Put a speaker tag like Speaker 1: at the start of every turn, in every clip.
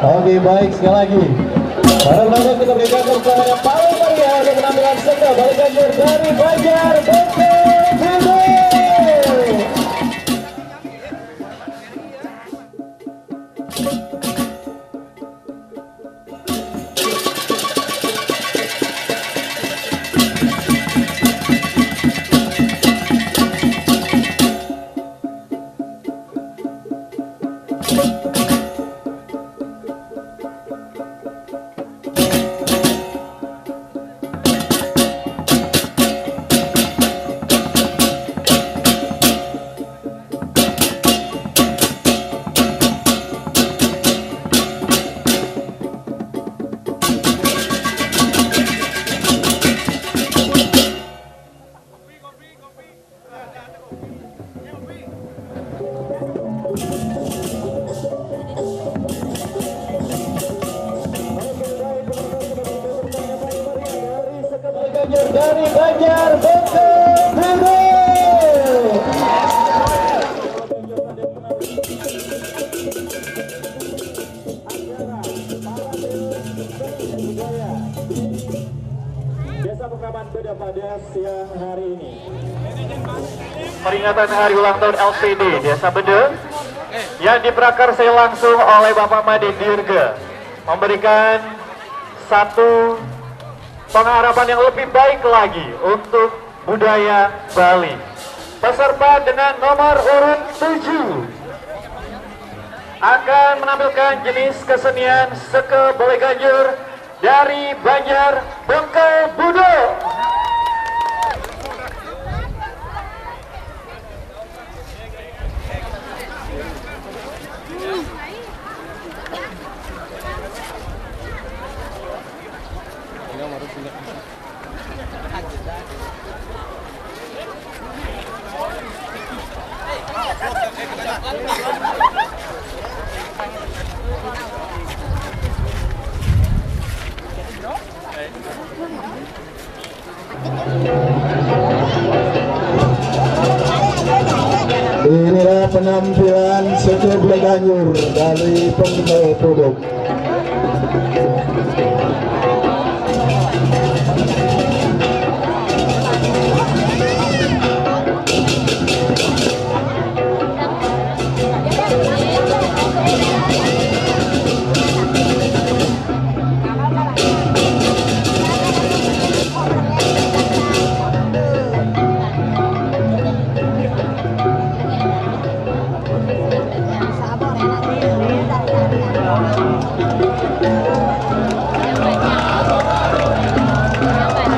Speaker 1: Oke, baik, sekali lagi para penonton kita berikan kepada yang paling meriah untuk penampilan Sekda Balai Ganjar dari Banjar Bengkel. Dari Banjar Bengkel. Desa Pekaman Beda pada siang hari ini. Peringatan hari ulang tahun LCD Desa Bede yang diprakarsai langsung oleh Bapak Made Dirga memberikan satu pengharapan yang lebih baik lagi untuk budaya Bali. Peserta dengan nomor urut 7 akan menampilkan jenis kesenian Seke Balai Ganjar dari Banjar Bengkel Budo. Inilah penampilan Seke Balai Ganjar dari Bengkel Budo.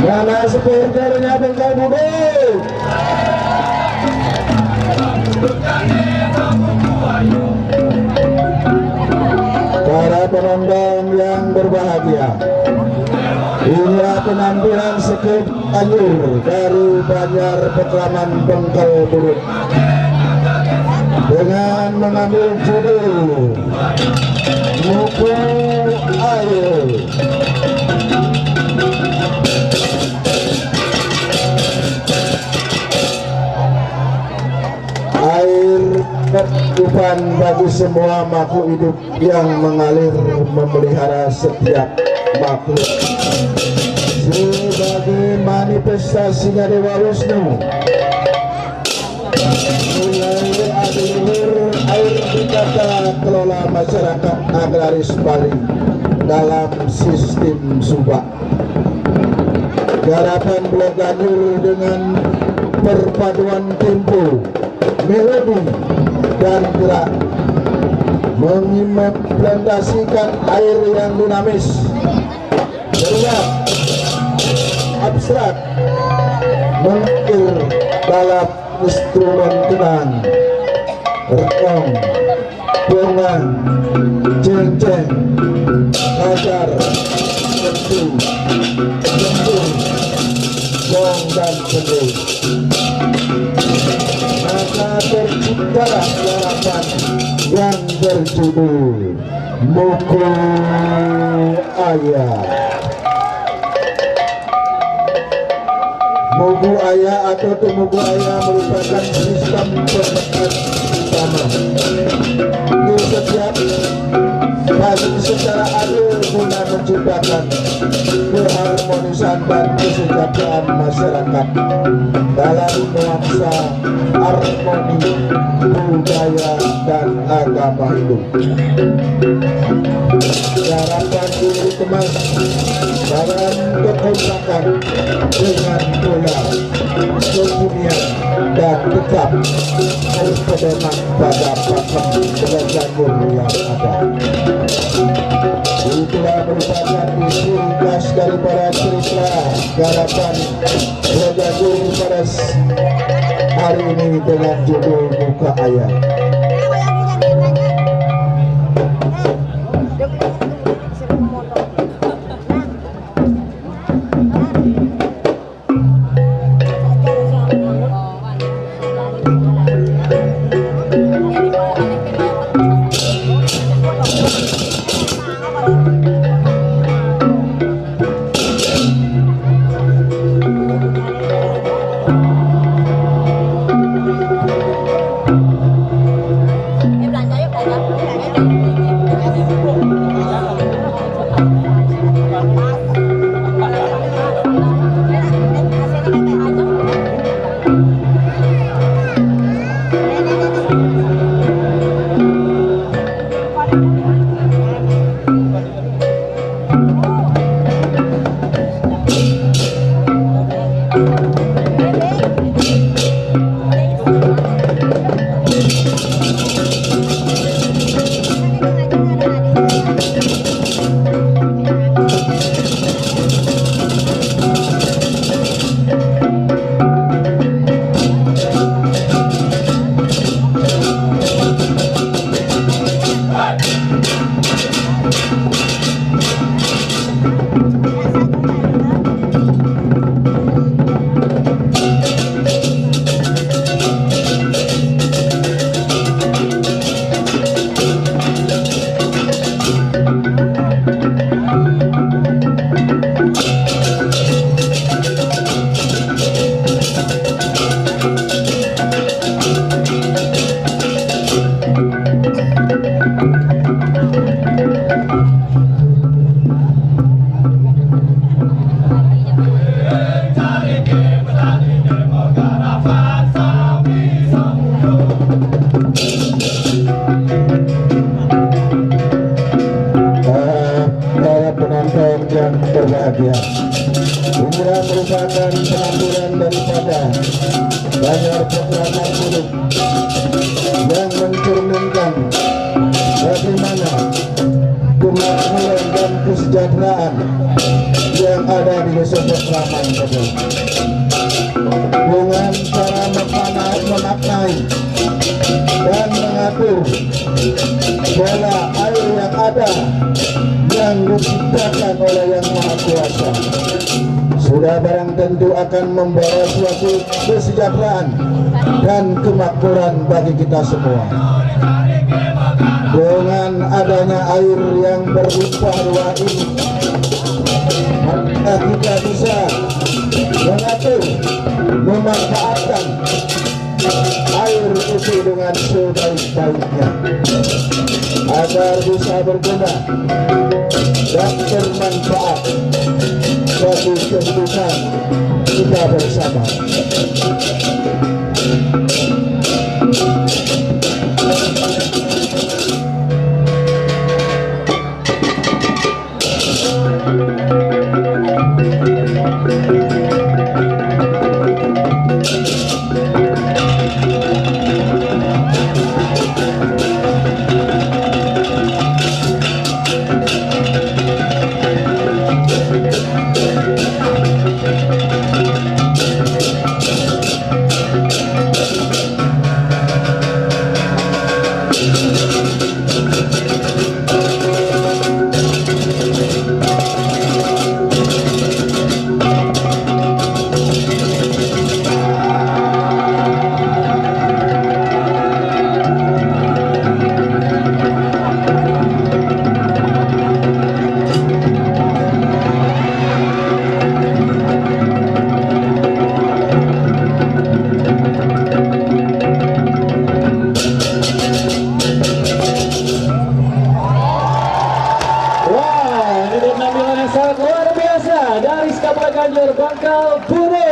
Speaker 1: Mana supporternya Bengkel Budo? Para penonton yang berbahagia, inilah penampilan Seke Ganjar dari Banjar Pekraman Bengkel Budo dengan mengambil judul Muku Ayo. Air kehidupan bagi semua makhluk hidup yang mengalir memelihara setiap makhluk. Sebagai manifestasinya Dewa Wisnu, mulai adiluhur air ditata kelola masyarakat agraris Bali dalam sistem subak. Garapan Balai Ganjar dengan perpaduan tempo, melodi dan gerak mengimplementasikan air yang dinamis, ceria, abstrak, mengalir dalam instrumen tenang, rekong, bongan, ceng-ceng, kajar, tentu, tentu, gong dan kendul. Maka terciptalah garapan yang berjudul Muku Ayah.
Speaker 2: Mugu ayah atau tumugu ayah merupakan sistem pembagian utama. Di setiap bagi secara adil guna menciptakan keharmonisan dan kesejahteraan masyarakat dalam nuansa harmoni budaya dan agama hidup. Harapan diri kemas dalam kekompakan dengan pula kemudian dan tetap berpedoman pada pakem kejagung yang ada. Itulah merupakan isi ringkas daripada cerita garapan kejagung pada hari ini dengan judul Muka Ayah. Berbahagia. Inilah merupakan penampilan daripada banyak pergerakan hidup yang mencerminkan bagaimana kemakmuran dan kesejahteraan yang ada di desa Petraman tersebut. Dengan cara memaknai dan mengatur pola air yang ada yang diciptakan oleh Yang Maha Kuasa, sudah barang tentu akan membawa suatu kesejahteraan dan kemakmuran bagi kita semua. Dengan adanya air yang berlimpah-ruah ini, maka kita bisa mengatur, memanfaatkan air itu dengan sebaik-baiknya agar bisa berguna dan bermanfaat bagi kehidupan kita bersama.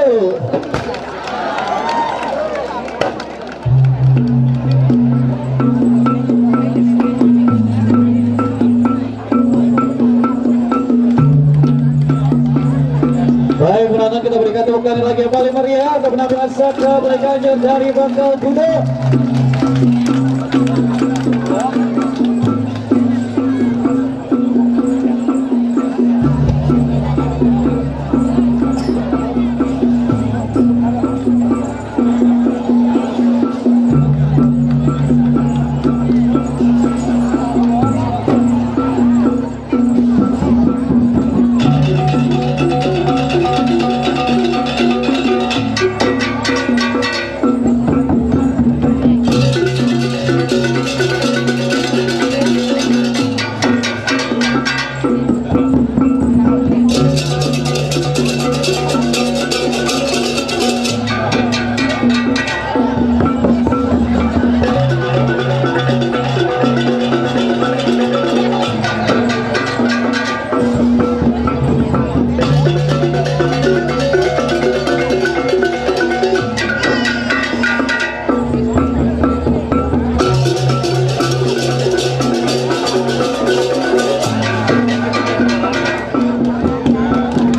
Speaker 2: Baik, penonton, kita berikan tepuk tangan lagi yang paling meriah untuk penampilan Saka Ganjar dari Bangkal Kuda.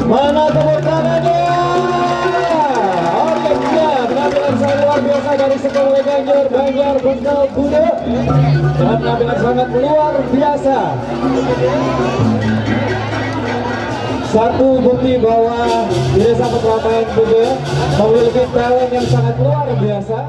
Speaker 2: Mana tepuk tangannya? Oke, penampilan sangat luar biasa dari Sekolah Ganjar Bangkal Kuda. Penampilan sangat luar biasa. Satu bukti bahwa di Desa Petrapan Kuda memiliki talent yang sangat luar biasa.